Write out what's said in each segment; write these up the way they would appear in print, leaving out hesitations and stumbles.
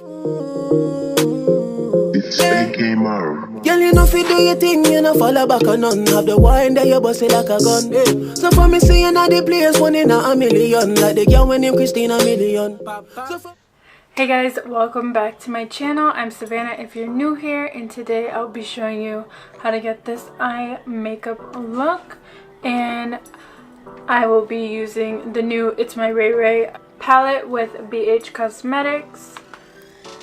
Girl, you know fi do your thing, you know follow back on none. Have the wine that you bust it like a gun. Yeah. So for me see you not the place, one in a million. Like the girl when named Christina Million. Hey guys, welcome back to my channel. I'm Savannah if you're new here, and today I'll be showing you how to get this eye makeup look. And I will be using the new ItsMyRayeRaye palette with bhcosmetics.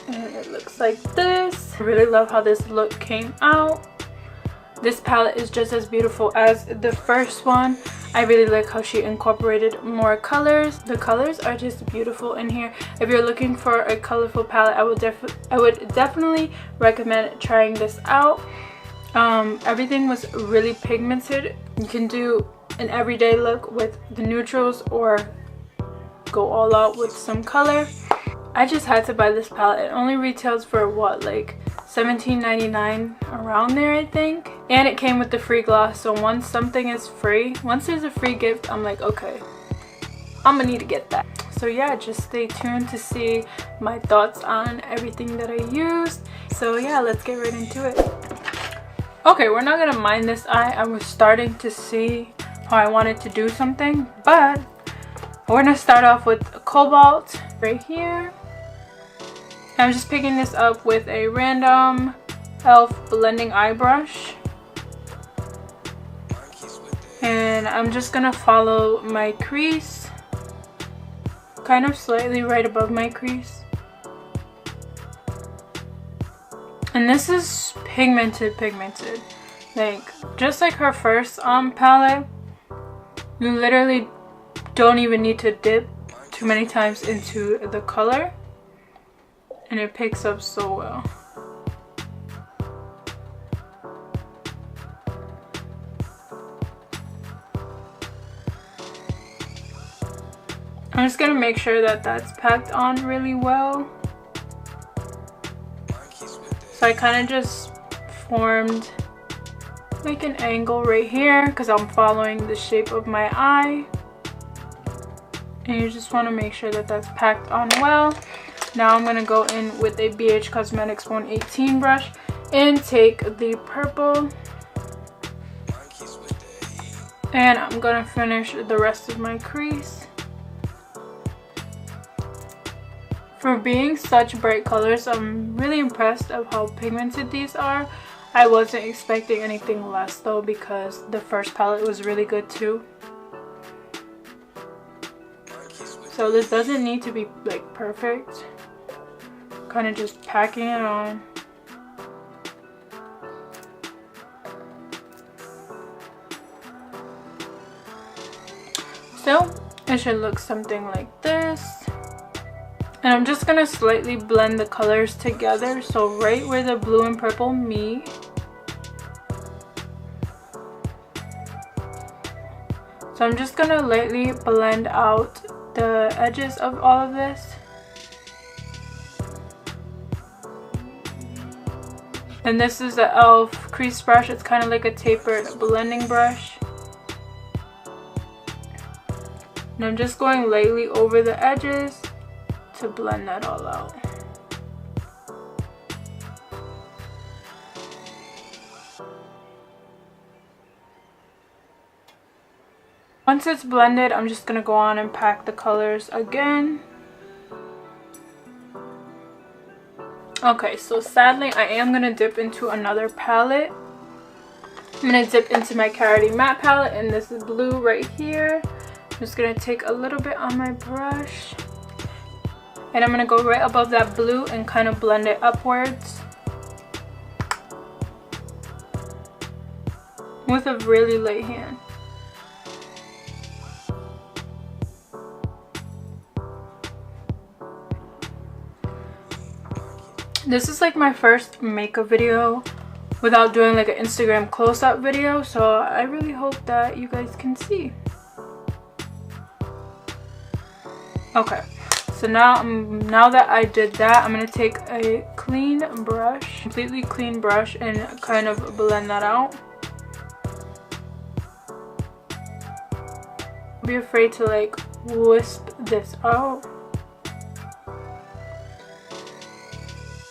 And it looks like this. I really love how this look came out. This palette is just as beautiful as the first one. I really like how she incorporated more colors. The colors are just beautiful in here. If you're looking for a colorful palette, I would definitely recommend trying this out. Everything was really pigmented. You can do an everyday look with the neutrals or go all out with some color. I just had to buy this palette. It only retails for what, like $17.99, around there I think. And it came with the free gloss, so once something is free, once there's a free gift, I'm like, okay, I'm gonna need to get that. So yeah, just stay tuned to see my thoughts on everything that I used. So yeah, let's get right into it. Okay, we're not gonna mind this eye. I was starting to see how I wanted to do something, but we're gonna start off with Cobalt right here. I'm just picking this up with a random e.l.f. blending eye brush. And I'm just gonna follow my crease, kind of slightly right above my crease. And this is pigmented. Like, just like her first palette, you literally don't even need to dip too many times into the color. And it picks up so well. I'm just gonna make sure that that's packed on really well. So I kind of just formed like an angle right here because I'm following the shape of my eye. And you just want to make sure that that's packed on well. Now I'm going to go in with a bhcosmetics 118 brush and take the purple. And I'm going to finish the rest of my crease. For being such bright colors, I'm really impressed of how pigmented these are. I wasn't expecting anything less though, because the first palette was really good too. So this doesn't need to be like perfect. Kind of just packing it on. So it should look something like this. And I'm just gonna slightly blend the colors together, so right where the blue and purple meet. So I'm just gonna lightly blend out the edges of all of this. And this is the e.l.f. crease brush. It's kind of like a tapered blending brush. And I'm just going lightly over the edges to blend that all out. Once it's blended, I'm just going to go on and pack the colors again. Okay, so sadly I am going to dip into another palette. I'm going to dip into my Carity Matte palette, and this is blue right here. I'm just going to take a little bit on my brush. And I'm going to go right above that blue and kind of blend it upwards. With a really light hand. This is like my first makeup video without doing like an Instagram close-up video, so I really hope that you guys can see. Okay, so now that I did that, I'm gonna take a clean brush, completely clean brush, and kind of blend that out. Don't be afraid to like wisp this out.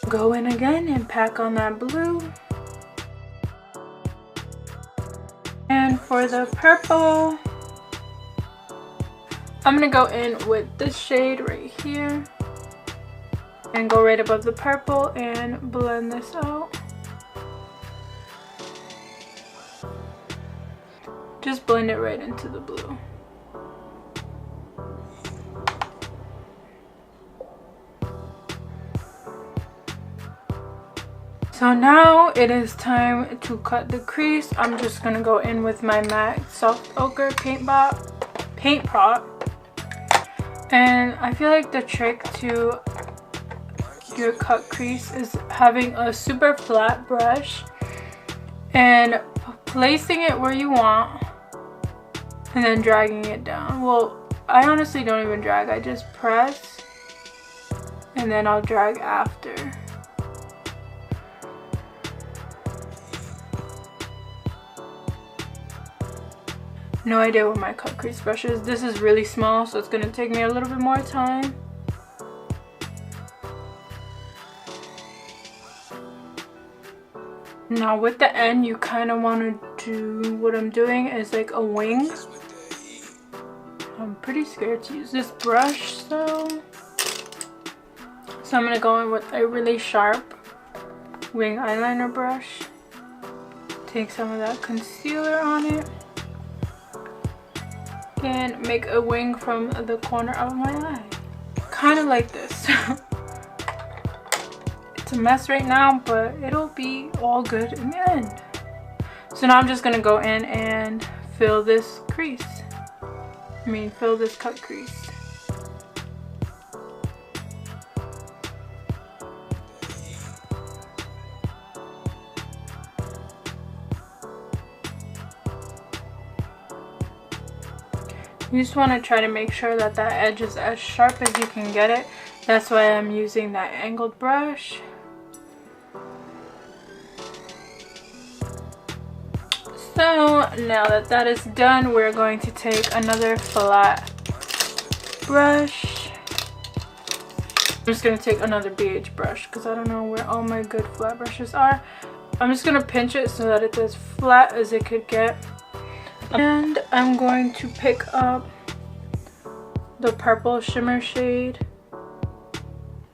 Go in again and pack on that blue. And for the purple, I'm gonna go in with this shade right here and go right above the purple and blend this out. Just blend it right into the blue. So now it is time to cut the crease. I'm just gonna go in with my matte soft ochre paint pot. And I feel like the trick to your cut crease is having a super flat brush and placing it where you want and then dragging it down. Well, I honestly don't even drag. I just press and then I'll drag after. No idea where my cut crease brush is. This is really small, so it's gonna take me a little bit more time. Now with the end, you kind of want to do what I'm doing is like a wing. I'm pretty scared to use this brush though. So I'm gonna go in with a really sharp wing eyeliner brush. Take some of that concealer on it. And make a wing from the corner of my eye. Kind of like this. It's a mess right now, but it'll be all good in the end. So now I'm just gonna go in and fill this crease. Fill this cut crease. You just want to try to make sure that that edge is as sharp as you can get it. That's why I'm using that angled brush. So now that that is done, we're going to take another flat brush. I'm just going to take another BH brush because I don't know where all my good flat brushes are. I'm just going to pinch it so that it's as flat as it could get. And I'm going to pick up the purple shimmer shade.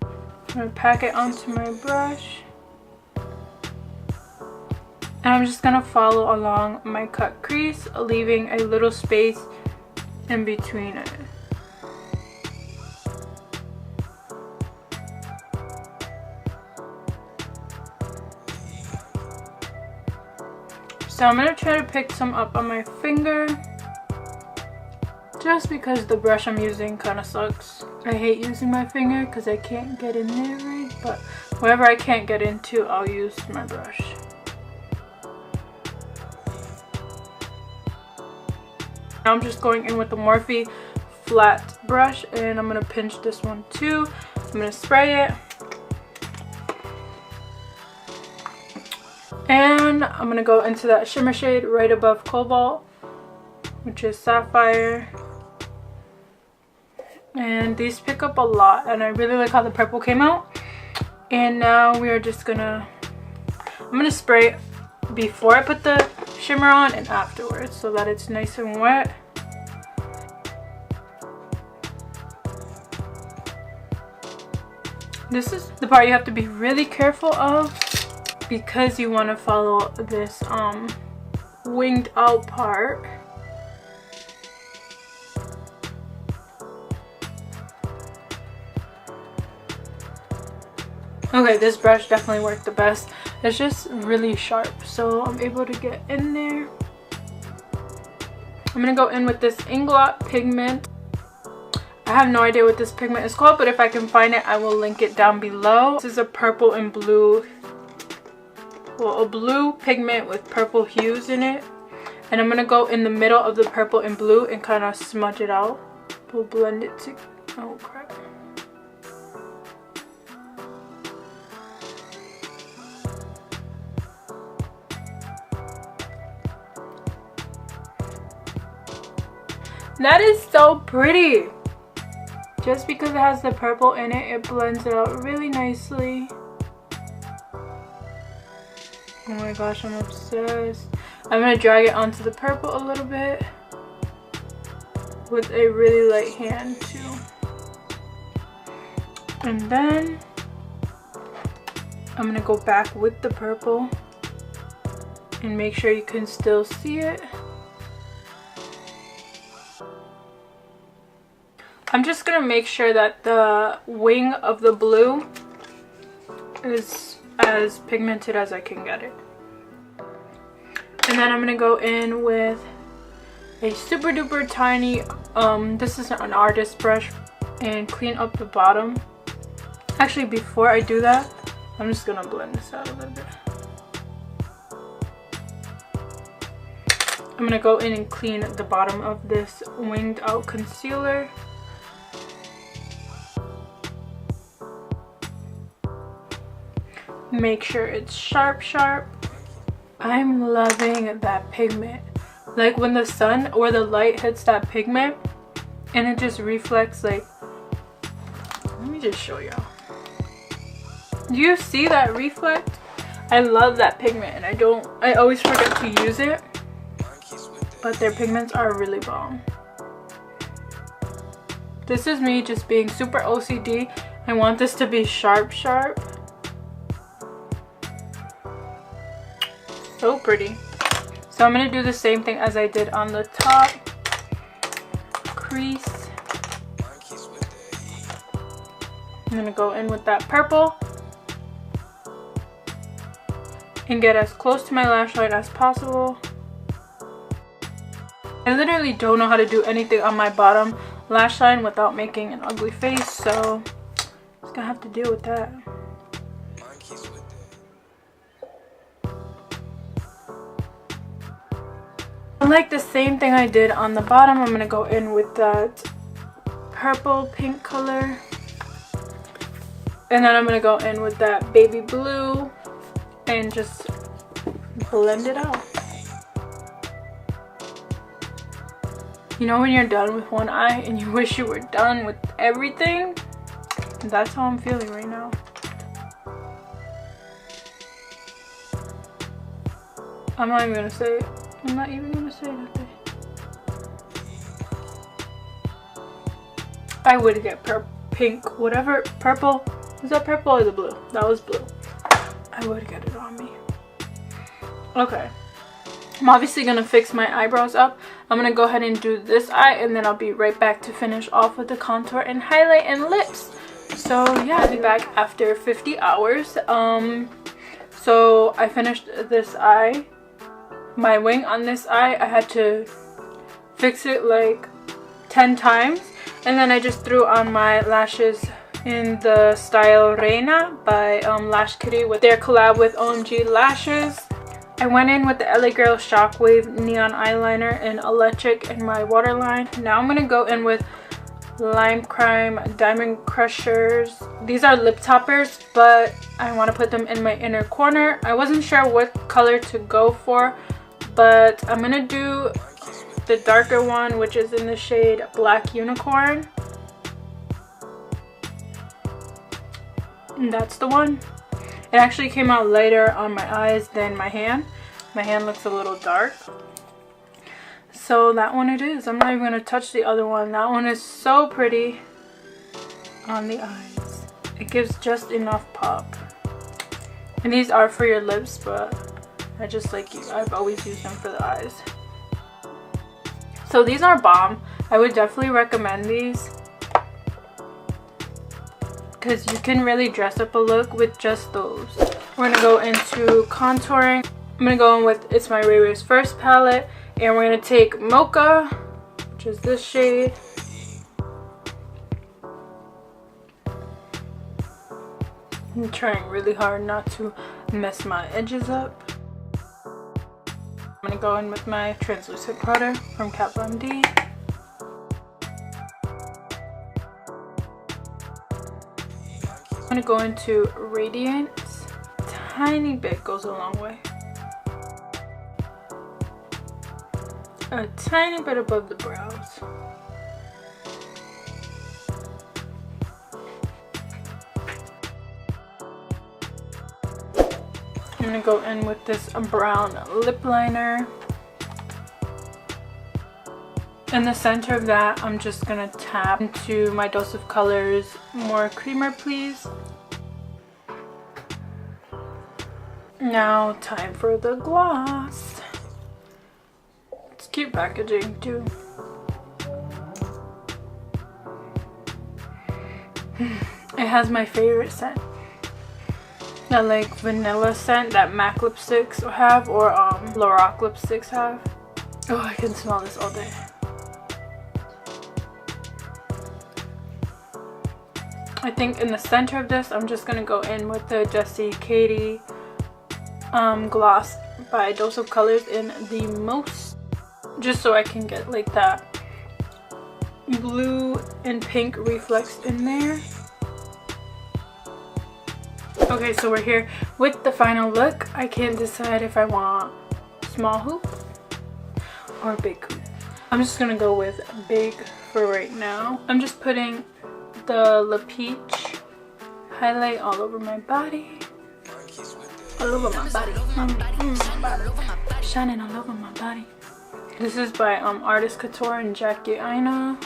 I'm going to pack it onto my brush. And I'm just going to follow along my cut crease, leaving a little space in between it. So I'm going to try to pick some up on my finger, just because the brush I'm using kind of sucks. I hate using my finger because I can't get in there right, but wherever I can't get into, I'll use my brush. Now I'm just going in with the Morphe flat brush and I'm going to pinch this one too. I'm going to spray it. And I'm going to go into that shimmer shade right above Cobalt, which is Sapphire. And these pick up a lot and I really like how the purple came out. And now we are just I'm going to spray it before I put the shimmer on and afterwards so that it's nice and wet. This is the part you have to be really careful of, because you want to follow this winged out part. Okay, this brush definitely worked the best. It's just really sharp, so I'm able to get in there. I'm gonna go in with this Ignlot pigment. I have no idea what this pigment is called, but if I can find it, I will link it down below. This is a purple and blue, well, a blue pigment with purple hues in it. And I'm gonna go in the middle of the purple and blue and kind of smudge it out. We'll blend it to, oh crap. That is so pretty. Just because it has the purple in it, it blends it out really nicely. Oh my gosh, I'm obsessed. I'm gonna drag it onto the purple a little bit with a really light hand too. And then I'm gonna go back with the purple and make sure you can still see it. I'm just gonna make sure that the wing of the blue is as pigmented as I can get it. And then I'm gonna go in with a super duper tiny, this is an artist brush, and clean up the bottom. Actually, before I do that, I'm just gonna blend this out a little bit. I'm gonna go in and clean the bottom of this winged out concealer. Make sure it's sharp. I'm loving that pigment. Like when the sun or the light hits that pigment and it just reflects, like, let me just show y'all. Do you see that reflect? I love that pigment, and I always forget to use it, but their pigments are really bomb. This is me just being super OCD. I want this to be sharp. So pretty. So I'm going to do the same thing as I did on the top. Crease. I'm going to go in with that purple and get as close to my lash line as possible. I literally don't know how to do anything on my bottom lash line without making an ugly face, so I'm just going to have to deal with that. Like the same thing I did on the bottom, I'm gonna go in with that purple pink color, and then I'm gonna go in with that baby blue and just blend it out. You know when you're done with one eye and you wish you were done with everything? That's how I'm feeling right now. I'm not even gonna say it. I'm not even gonna say nothing. I would get pink, whatever, purple. Was that purple or the blue? That was blue. I would get it on me. Okay. I'm obviously gonna fix my eyebrows up. I'm gonna go ahead and do this eye, and then I'll be right back to finish off with the contour and highlight and lips. So yeah, I'll be back after 50 hours. So I finished this eye. My wing on this eye, I had to fix it like 10 times, and then I just threw on my lashes in the style Reyna by Lash Kitty with their collab with OMG Lashes. I went in with the LA Girl Shockwave Neon Eyeliner in Electric in my waterline. Now I'm gonna go in with Limecrime Diamond Crushers. These are lip toppers, but I want to put them in my inner corner. I wasn't sure what color to go for, but I'm gonna do the darker one, which is in the shade Black Unicorn. And that's the one. It actually came out lighter on my eyes than my hand. My hand looks a little dark. So that one it is. I'm not even gonna touch the other one. That one is so pretty on the eyes. It gives just enough pop. And these are for your lips, but I just like, I've always used them for the eyes. So these are bomb. I would definitely recommend these because you can really dress up a look with just those. We're gonna go into contouring. I'm gonna go in with ItsMyRayeRaye's first palette, and we're gonna take Mocha, which is this shade. I'm trying really hard not to mess my edges up. I'm gonna go in with my translucent powder from Kat Von D. I'm gonna go into Rayedient. Tiny bit goes a long way. A tiny bit above the brows. I'm gonna go in with this brown lip liner. In the center of that, I'm just gonna tap into my Dose of Colors More Creamer Please. Now, time for the gloss. It's cute packaging too. It has my favorite scent. That like vanilla scent that MAC lipsticks have, or Lorac lipsticks have. Oh, I can smell this all day. I think in the center of this, I'm just gonna go in with the Jessie Katie gloss by Dose of Colors in the Most, just so I can get like that blue and pink reflex in there. Okay, so we're here with the final look. I can't decide if I want small hoop or big hoop. I'm just gonna go with big for right now. I'm just putting the La Peach highlight all over my body. All over my body. Shining all over my body. This is by Artist Couture and Jackie Aina.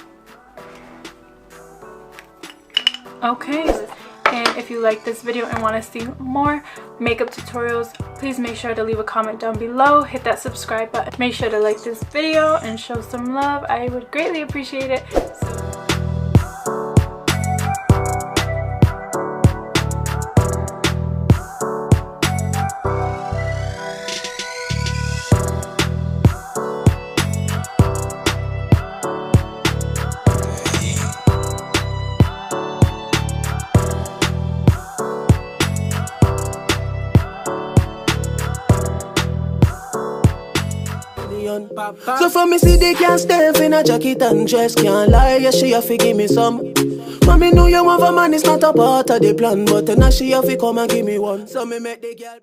Okay, and if you like this video and want to see more makeup tutorials, please make sure to leave a comment down below. Hit that subscribe button. Make sure to like this video and show some love. I would greatly appreciate it. So for me see they can't step in a jacket and dress, can't lie, yeah she have to give me some. Mommy know you want a man, it's not a part of the plan, but now she have to come and give me one. So me make the girl